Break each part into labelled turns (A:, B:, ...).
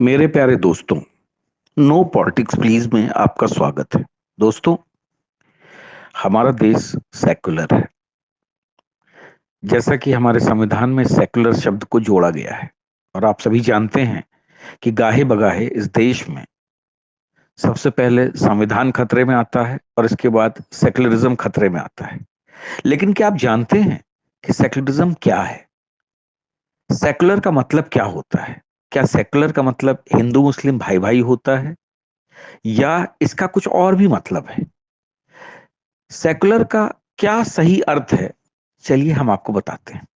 A: मेरे प्यारे दोस्तों, नो पॉलिटिक्स प्लीज में आपका स्वागत है। दोस्तों, हमारा देश सेकुलर है। जैसा कि हमारे संविधान में सेकुलर शब्द को जोड़ा गया है और आप सभी जानते हैं कि गाहे बगाहे इस देश में सबसे पहले संविधान खतरे में आता है और इसके बाद सेकुलरिज्म खतरे में आता है। लेकिन क्या आप जानते हैं कि सेकुलरिज्म क्या है? सेकुलर का मतलब क्या होता है? क्या सेकुलर का मतलब हिंदू मुस्लिम भाई भाई होता है या इसका कुछ और भी मतलब है? सेकुलर का क्या सही अर्थ है? चलिए हम आपको बताते हैं।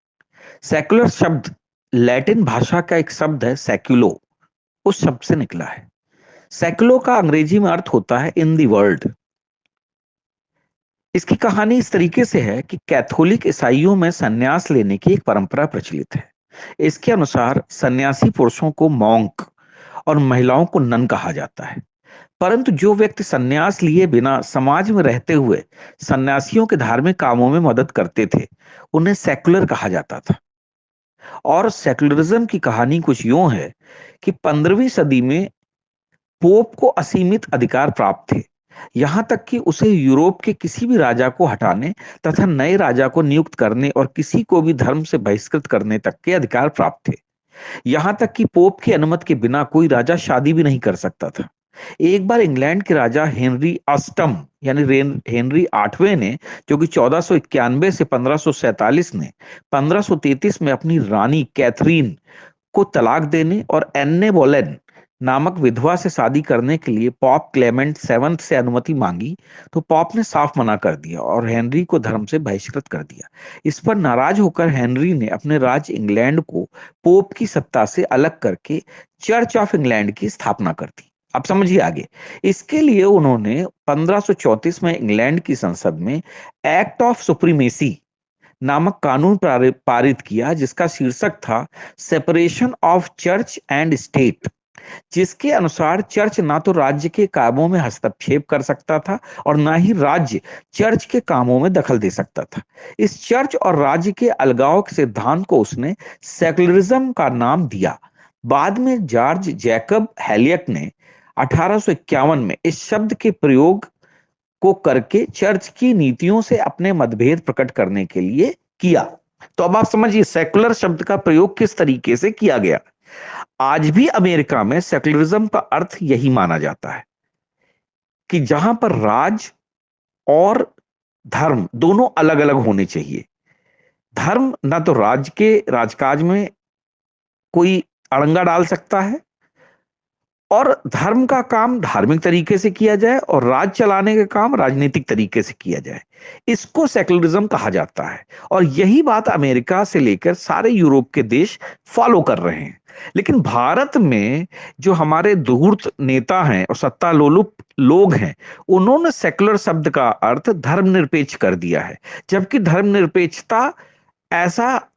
A: सेकुलर शब्द लैटिन भाषा का एक शब्द है, सेक्युलो। उस शब्द से निकला है। सेकुलो का अंग्रेजी में अर्थ होता है इन दी वर्ल्ड। इसकी कहानी इस तरीके से है कि कैथोलिक ईसाइयों में संन्यास लेने की एक परंपरा प्रचलित है। इसके अनुसार सन्यासी पुरुषों को मॉन्क और महिलाओं को नन कहा जाता है। परंतु जो व्यक्ति सन्यास लिए बिना समाज में रहते हुए सन्यासियों के धार्मिक कामों में मदद करते थे, उन्हें सेकुलर कहा जाता था। और सेकुलरिज्म की कहानी कुछ यूं है कि 15वीं सदी में पोप को असीमित अधिकार प्राप्त थे। यहां तक कि उसे यूरोप के किसी भी राजा को हटाने तथा नए राजा को नियुक्त करने और किसी को भी धर्म से बहिष्कृत करने तक के अधिकार प्राप्त थे। यहां तक कि पोप की अनुमति के बिना कोई राजा शादी भी नहीं कर सकता था। एक बार इंग्लैंड के राजा हेनरी अष्टम यानी हेनरी आठवें ने, जो कि 1491 से 1547 ने 1533 में अपनी रानी कैथरीन को तलाक देने और एन्ने बोलेन नामक विधवा से शादी करने के लिए पॉप क्लेमेंट सेवंथ से अनुमति मांगी, तो पॉप ने साफ मना कर दिया और हेनरी को धर्म से बहिष्कृत कर दिया। इस पर नाराज होकर हेनरी ने अपने राज्य इंग्लैंड को पोप की सत्ता से अलग करके चर्च ऑफ इंग्लैंड की स्थापना कर दी। अब समझिए आगे। इसके लिए उन्होंने 1534 में इंग्लैंड की संसद में एक्ट ऑफ सुप्रीमेसी नामक कानून पारित किया, जिसका शीर्षक था separation of church and state, जिसके अनुसार चर्च ना तो राज्य के कामों में हस्तक्षेप कर सकता था और ना ही राज्य चर्च के कामों में दखल दे सकता था। इस चर्च और राज्य के अलगाव के सिद्धांत को उसने सेकुलरिज्म का नाम दिया। बाद में जॉर्ज जैकब हैलियट ने 1851 में इस शब्द के प्रयोग को करके चर्च की नीतियों से अपने मतभेद प्रकट करने के लिए किया। तो अब आप समझिए सेकुलर शब्द का प्रयोग किस तरीके से किया गया। आज भी अमेरिका में सेकुलरिज्म का अर्थ यही माना जाता है कि जहां पर राज और धर्म दोनों अलग अलग होने चाहिए। धर्म ना तो राज्य के राजकाज में कोई अड़ंगा डाल सकता है और धर्म का काम धार्मिक तरीके से किया जाए और राज चलाने का काम राजनीतिक तरीके से किया जाए। इसको सेकुलरिज्म कहा जाता है और यही बात अमेरिका से लेकर सारे यूरोप के देश फॉलो कर रहे हैं। लेकिन भारत में जो हमारे धूर्त नेता हैं और सत्ता लोलुप लोग हैं, उन्होंने सेकुलर शब्द का अर्थ धर्मनिरपेक्ष कर दिया है। जबकि धर्मनिरपेक्षता ऐसा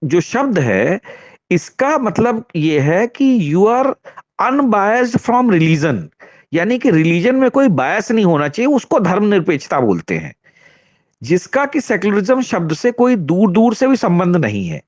A: जो शब्द है, इसका मतलब यह है कि you are unbiased from religion, यानी कि रिलीजन में कोई बायस नहीं होना चाहिए, उसको धर्मनिरपेक्षता बोलते हैं। जिसका कि सेकुलरिज्म शब्द से कोई दूर दूर से भी संबंध नहीं है।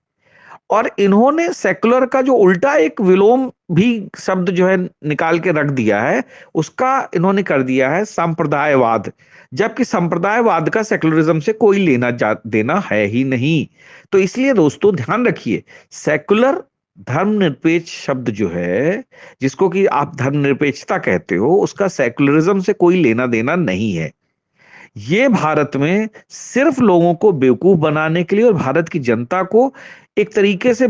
A: और इन्होंने सेकुलर का जो उल्टा एक विलोम भी शब्द जो है निकाल के रख दिया है, उसका इन्होंने कर दिया है सांप्रदायवाद। जबकि संप्रदायवाद का सेकुलरिज्म से कोई लेना देना है ही नहीं। तो इसलिए दोस्तों ध्यान रखिए, सेकुलर धर्मनिरपेक्ष शब्द जो है, जिसको कि आप धर्मनिरपेक्षता कहते हो, उसका सेकुलरिज्म से कोई लेना देना नहीं है। ये भारत में सिर्फ लोगों को बेवकूफ बनाने के लिए और भारत की जनता को एक तरीके से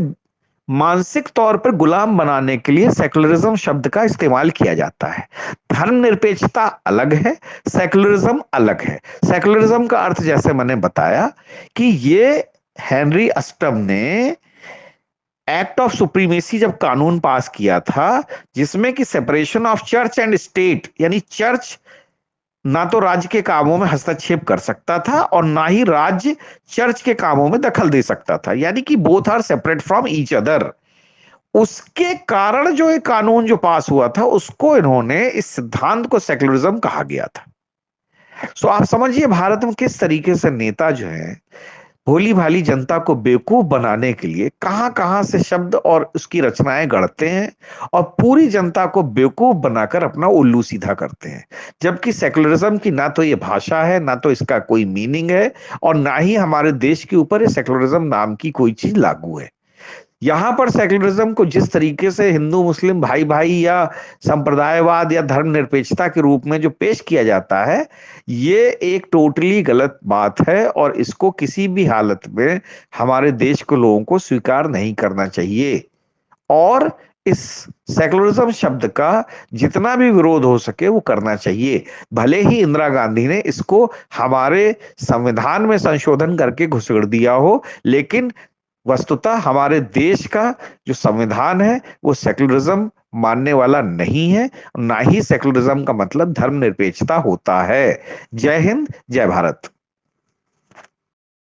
A: मानसिक तौर पर गुलाम बनाने के लिए सेकुलरिज्म शब्द का इस्तेमाल किया जाता है। धर्मनिरपेक्षता अलग है, सेकुलरिज्म अलग है। सेकुलरिज्म का अर्थ जैसे मैंने बताया कि ये हेनरी अष्टम ने एक्ट ऑफ सुप्रीमेसी जब कानून पास किया था, जिसमें कि separation of church and state, यानी चर्च ना तो राज्य के कामों में हस्तक्षेप कर सकता था और ना ही राज्य चर्च के कामों में दखल दे सकता था, यानी कि both are separate from each other. उसके कारण जो एक कानून जो पास हुआ था, उसको इन्होंने इस सिद्धांत को सेकुलरिज्म कहा गया था। सो आप समझिए भारत में किस तरीके से नेता जो है भोली भाली जनता को बेवकूफ बनाने के लिए कहां कहां से शब्द और उसकी रचनाएं गढ़ते हैं और पूरी जनता को बेवकूफ बनाकर अपना उल्लू सीधा करते हैं। जबकि सेकुलरिज्म की ना तो ये भाषा है, ना तो इसका कोई मीनिंग है, और ना ही हमारे देश के ऊपर ये सेकुलरिज्म नाम की कोई चीज लागू है। यहां पर सेकुलरिज्म को जिस तरीके से हिंदू मुस्लिम भाई भाई या संप्रदायवाद या धर्मनिरपेक्षता के रूप में जो पेश किया जाता है, ये एक टोटली गलत बात है और इसको किसी भी हालत में हमारे देश के लोगों को स्वीकार नहीं करना चाहिए। और इस सेकुलरिज्म शब्द का जितना भी विरोध हो सके वो करना चाहिए। भले ही इंदिरा गांधी ने इसको हमारे संविधान में संशोधन करके घुसेड़ दिया हो, लेकिन वस्तुतः हमारे देश का जो संविधान है वो सेकुलरिज्म मानने वाला नहीं है। ना ही सेकुलरिज्म का मतलब धर्मनिरपेक्षता होता है। जय हिंद, जय भारत।